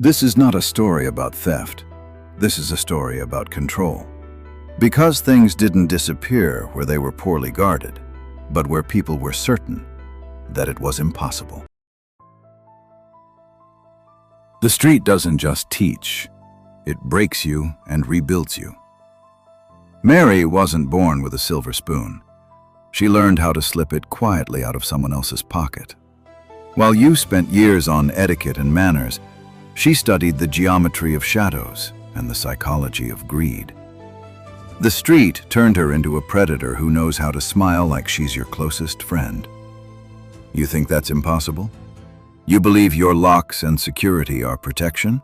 This is not a story about theft. This is a story about control. Because things didn't disappear where they were poorly guarded, but where people were certain that it was impossible. The street doesn't just teach, it breaks you and rebuilds you. Mary wasn't born with a silver spoon. She learned how to slip it quietly out of someone else's pocket. While you spent years on etiquette and manners, she studied the geometry of shadows and the psychology of greed. The street turned her into a predator who knows how to smile like she's your closest friend. You think that's impossible? You believe your locks and security are protection?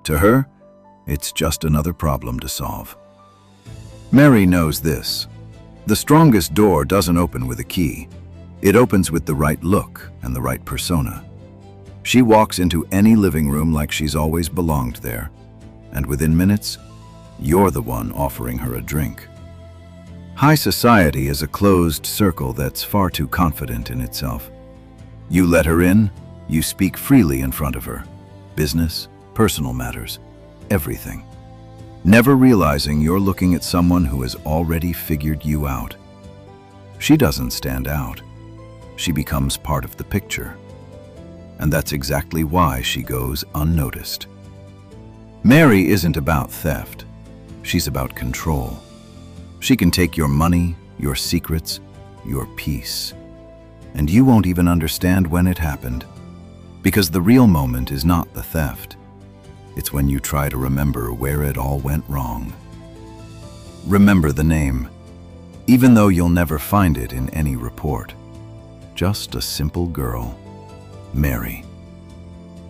To her, it's just another problem to solve. Mary knows this. The strongest door doesn't open with a key. It opens with the right look and the right persona. She walks into any living room like she's always belonged there, and within minutes, you're the one offering her a drink. High society is a closed circle that's far too confident in itself. You let her in, you speak freely in front of her. Business, personal matters, everything. Never realizing you're looking at someone who has already figured you out. She doesn't stand out. She becomes part of the picture. And that's exactly why she goes unnoticed. Mary isn't about theft. She's about control. She can take your money, your secrets, your peace. And you won't even understand when it happened. Because the real moment is not the theft. It's when you try to remember where it all went wrong. Remember the name, even though you'll never find it in any report. Just a simple girl, Mary.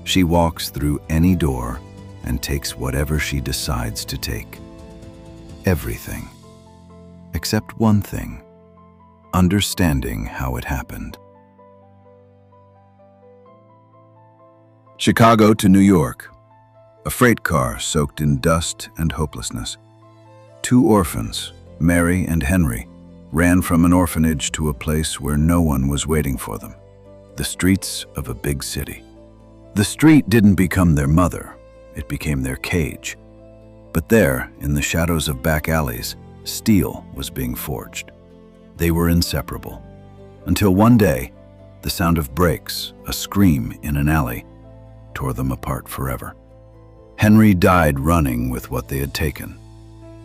She walks through any door and takes whatever she decides to take. Everything. Except one thing: understanding how it happened. Chicago to New York. A freight car soaked in dust and hopelessness. Two orphans, Mary and Henry, ran from an orphanage to a place where no one was waiting for them. The streets of a big city. The street didn't become their mother, it became their cage. But there, in the shadows of back alleys, steel was being forged. They were inseparable. Until one day, the sound of brakes, a scream in an alley, tore them apart forever. Henry died running with what they had taken.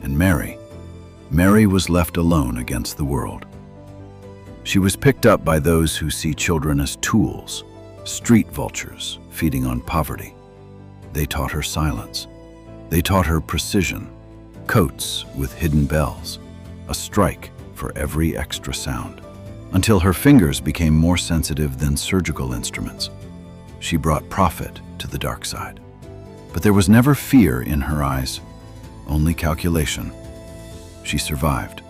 And Mary was left alone against the world. She was picked up by those who see children as tools, street vultures feeding on poverty. They taught her silence. They taught her precision, coats with hidden bells, a strike for every extra sound, until her fingers became more sensitive than surgical instruments. She brought profit to the dark side. But there was never fear in her eyes, only calculation. She survived.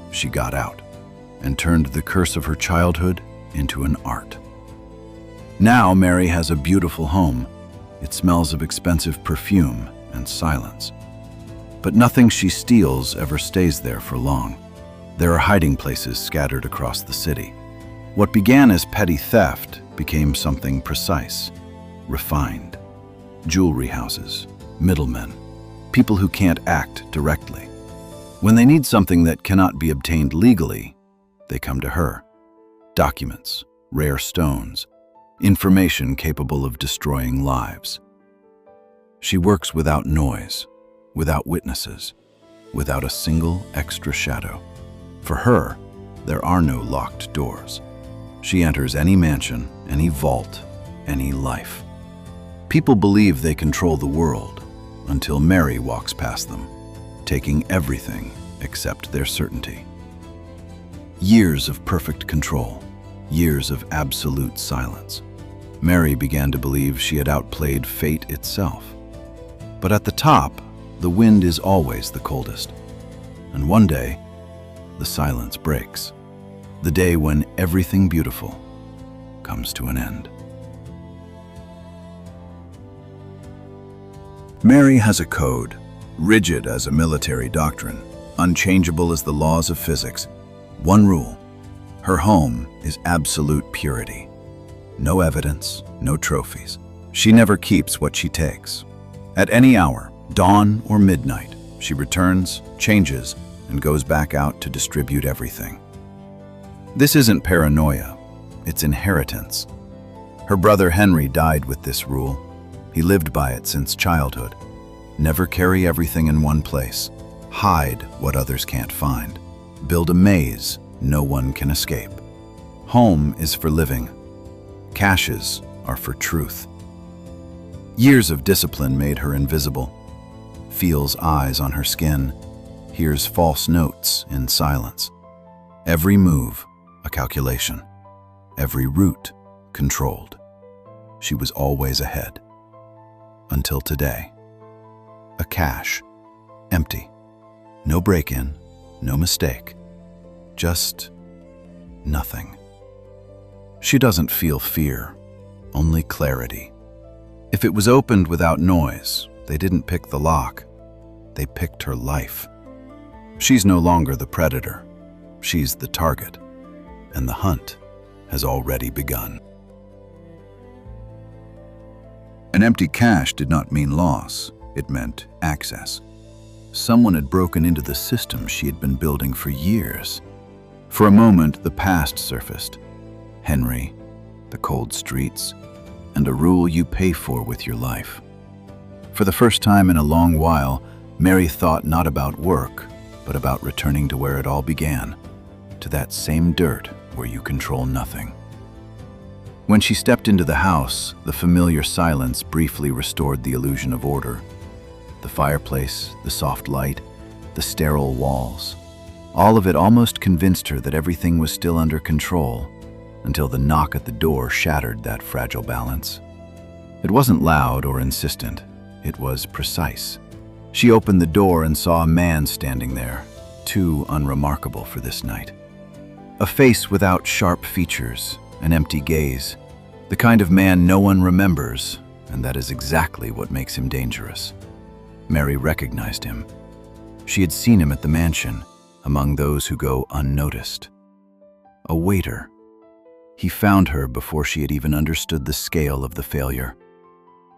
She got out and turned the curse of her childhood into an art. Now Mary has a beautiful home. It smells of expensive perfume and silence. But nothing she steals ever stays there for long. There are hiding places scattered across the city. What began as petty theft became something precise, refined. Jewelry houses, middlemen, people who can't act directly. When they need something that cannot be obtained legally, they come to her. Documents, rare stones, information capable of destroying lives. She works without noise, without witnesses, without a single extra shadow. For her, there are no locked doors. She enters any mansion, any vault, any life. People believe they control the world until Mary walks past them, taking everything except their certainty. Years of perfect control, years of absolute silence. Mary began to believe she had outplayed fate itself. But at the top, the wind is always the coldest. And one day, the silence breaks. The day when everything beautiful comes to an end. Mary has a code, rigid as a military doctrine, unchangeable as the laws of physics. One rule: her home is absolute purity. No evidence, no trophies. She never keeps what she takes. At any hour, dawn or midnight, she returns, changes, and goes back out to distribute everything. This isn't paranoia, it's inheritance. Her brother Henry died with this rule. He lived by it since childhood. Never carry everything in one place. Hide what others can't find. Build a maze no one can escape. Home is for living. Caches are for truth. Years of discipline made her invisible. Feels eyes on her skin. Hears false notes in silence. Every move, a calculation. Every route, controlled. She was always ahead. Until today. A cache. Empty. No break-in, no mistake. Just nothing. She doesn't feel fear, only clarity. If it was opened without noise, they didn't pick the lock. They picked her life. She's no longer the predator. She's the target. And the hunt has already begun. An empty cache did not mean loss. It meant access. Someone had broken into the system she had been building for years. For a moment, the past surfaced. Henry, the cold streets, and a rule you pay for with your life. For the first time in a long while, Mary thought not about work, but about returning to where it all began, to that same dirt where you control nothing. When she stepped into the house, the familiar silence briefly restored the illusion of order. The fireplace, the soft light, the sterile walls. All of it almost convinced her that everything was still under control, until the knock at the door shattered that fragile balance. It wasn't loud or insistent. It was precise. She opened the door and saw a man standing there, too unremarkable for this night. A face without sharp features, an empty gaze. The kind of man no one remembers, and that is exactly what makes him dangerous. Mary recognized him. She had seen him at the mansion, among those who go unnoticed. A waiter. He found her before she had even understood the scale of the failure.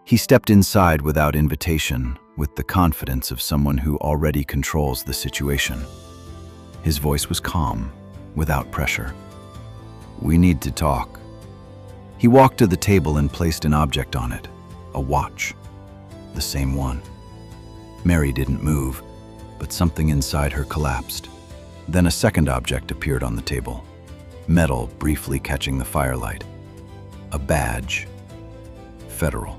He stepped inside without invitation, with the confidence of someone who already controls the situation. His voice was calm, without pressure. "We need to talk." He walked to the table and placed an object on it, a watch, the same one. Mary didn't move, but something inside her collapsed. Then a second object appeared on the table, metal briefly catching the firelight. A badge. Federal.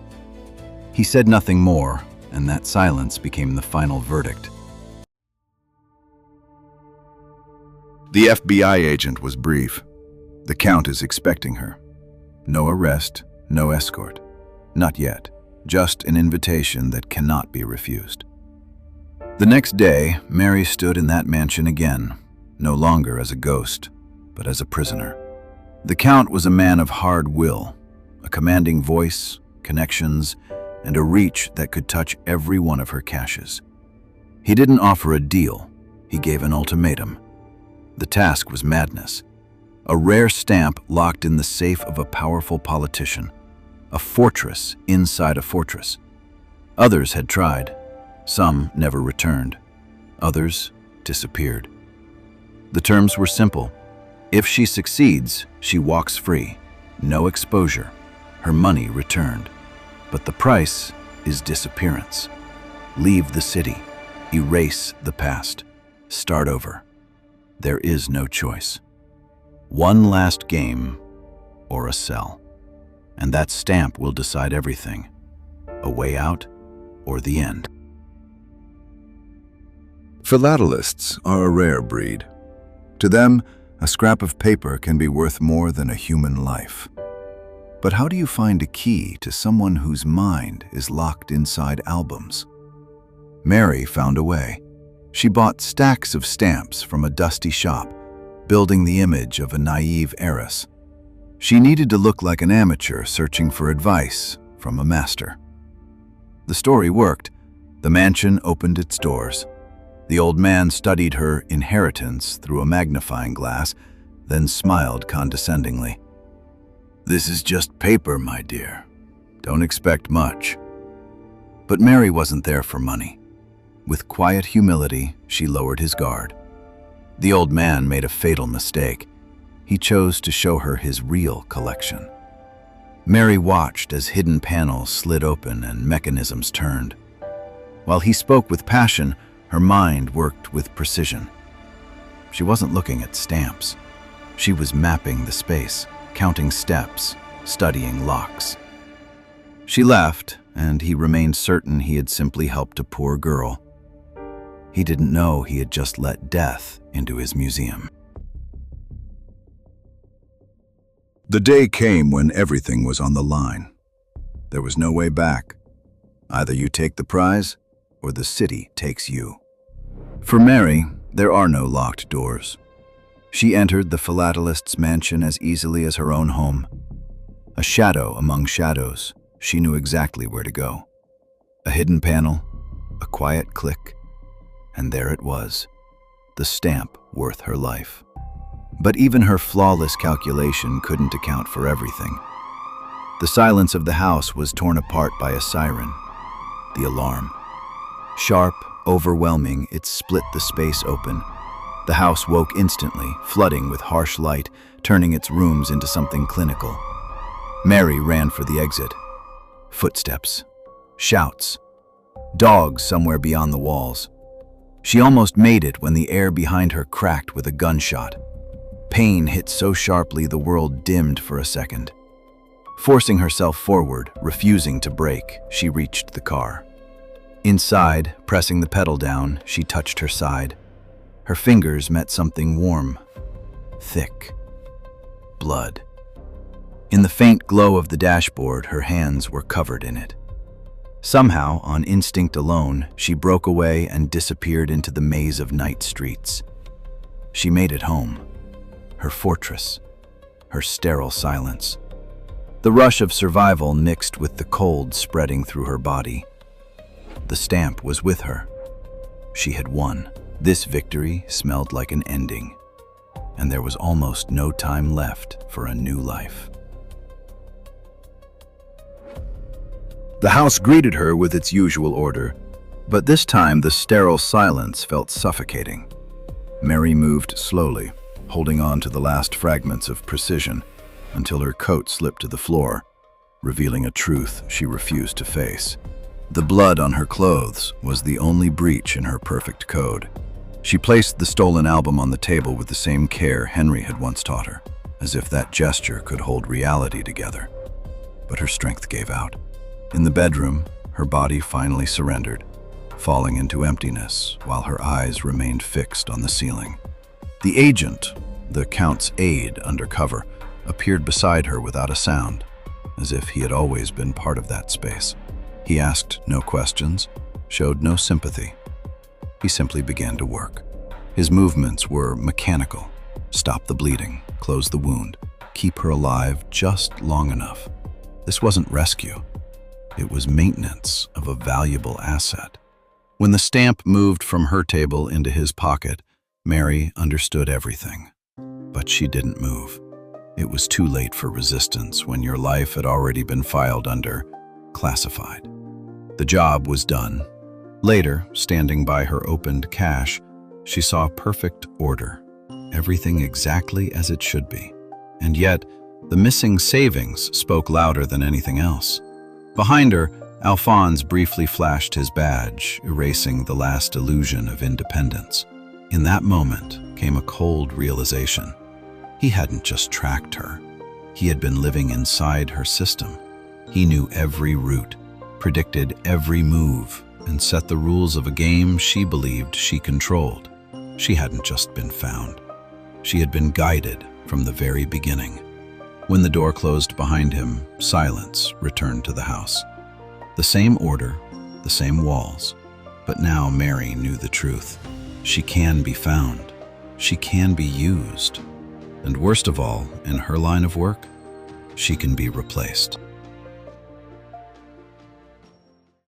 He said nothing more, and that silence became the final verdict. The FBI agent was brief. The Count is expecting her. No arrest, no escort. Not yet. Just an invitation that cannot be refused. The next day, Mary stood in that mansion again, no longer as a ghost, but as a prisoner. The Count was a man of hard will, a commanding voice, connections, and a reach that could touch every one of her caches. He didn't offer a deal, he gave an ultimatum. The task was madness. A rare stamp locked in the safe of a powerful politician. A fortress inside a fortress. Others had tried. Some never returned. Others disappeared. The terms were simple. If she succeeds, she walks free. No exposure. Her money returned. But the price is disappearance. Leave the city. Erase the past. Start over. There is no choice. One last game or a cell. And that stamp will decide everything. A way out or the end. Philatelists are a rare breed. To them, a scrap of paper can be worth more than a human life. But how do you find a key to someone whose mind is locked inside albums? Mary found a way. She bought stacks of stamps from a dusty shop, building the image of a naive heiress. She needed to look like an amateur searching for advice from a master. The story worked. The mansion opened its doors. The old man studied her inheritance through a magnifying glass, then smiled condescendingly. "This is just paper, my dear. Don't expect much." But Mary wasn't there for money. With quiet humility, she lowered his guard. The old man made a fatal mistake. He chose to show her his real collection. Mary watched as hidden panels slid open and mechanisms turned. While he spoke with passion, her mind worked with precision. She wasn't looking at stamps. She was mapping the space, counting steps, studying locks. She left, and he remained certain he had simply helped a poor girl. He didn't know he had just let death into his museum. The day came when everything was on the line. There was no way back. Either you take the prize, or the city takes you. For Mary, there are no locked doors. She entered the philatelist's mansion as easily as her own home. A shadow among shadows, she knew exactly where to go. A hidden panel, a quiet click, and there it was, the stamp worth her life. But even her flawless calculation couldn't account for everything. The silence of the house was torn apart by a siren, the alarm. Sharp, overwhelming, it split the space open. The house woke instantly, flooding with harsh light, turning its rooms into something clinical. Mary ran for the exit. Footsteps, shouts, dogs somewhere beyond the walls. She almost made it when the air behind her cracked with a gunshot. Pain hit so sharply the world dimmed for a second. Forcing herself forward, refusing to brake, she reached the car. Inside, pressing the pedal down, she touched her side. Her fingers met something warm, thick, blood. In the faint glow of the dashboard, her hands were covered in it. Somehow, on instinct alone, she broke away and disappeared into the maze of night streets. She made it home. Her fortress, her sterile silence. The rush of survival mixed with the cold spreading through her body. The stamp was with her. She had won. This victory smelled like an ending, and there was almost no time left for a new life. The house greeted her with its usual order, but this time the sterile silence felt suffocating. Mary moved slowly, holding on to the last fragments of precision, until her coat slipped to the floor, revealing a truth she refused to face. The blood on her clothes was the only breach in her perfect code. She placed the stolen album on the table with the same care Henry had once taught her, as if that gesture could hold reality together. But her strength gave out. In the bedroom, her body finally surrendered, falling into emptiness while her eyes remained fixed on the ceiling. The agent, the Count's aide undercover, appeared beside her without a sound, as if he had always been part of that space. He asked no questions, showed no sympathy. He simply began to work. His movements were mechanical. Stop the bleeding, close the wound, keep her alive just long enough. This wasn't rescue. It was maintenance of a valuable asset. When the stamp moved from her table into his pocket, Mary understood everything. But she didn't move. It was too late for resistance when your life had already been filed under classified. The job was done. Later, standing by her opened cache, she saw perfect order, everything exactly as it should be. And yet, the missing savings spoke louder than anything else. Behind her, Alphonse briefly flashed his badge, erasing the last illusion of independence. In that moment came a cold realization. He hadn't just tracked her. He had been living inside her system. He knew every route, predicted every move, and set the rules of a game she believed she controlled. She hadn't just been found. She had been guided from the very beginning. When the door closed behind him, silence returned to the house. The same order, the same walls, but now Mary knew the truth. She can be found. She can be used. And worst of all, in her line of work, she can be replaced.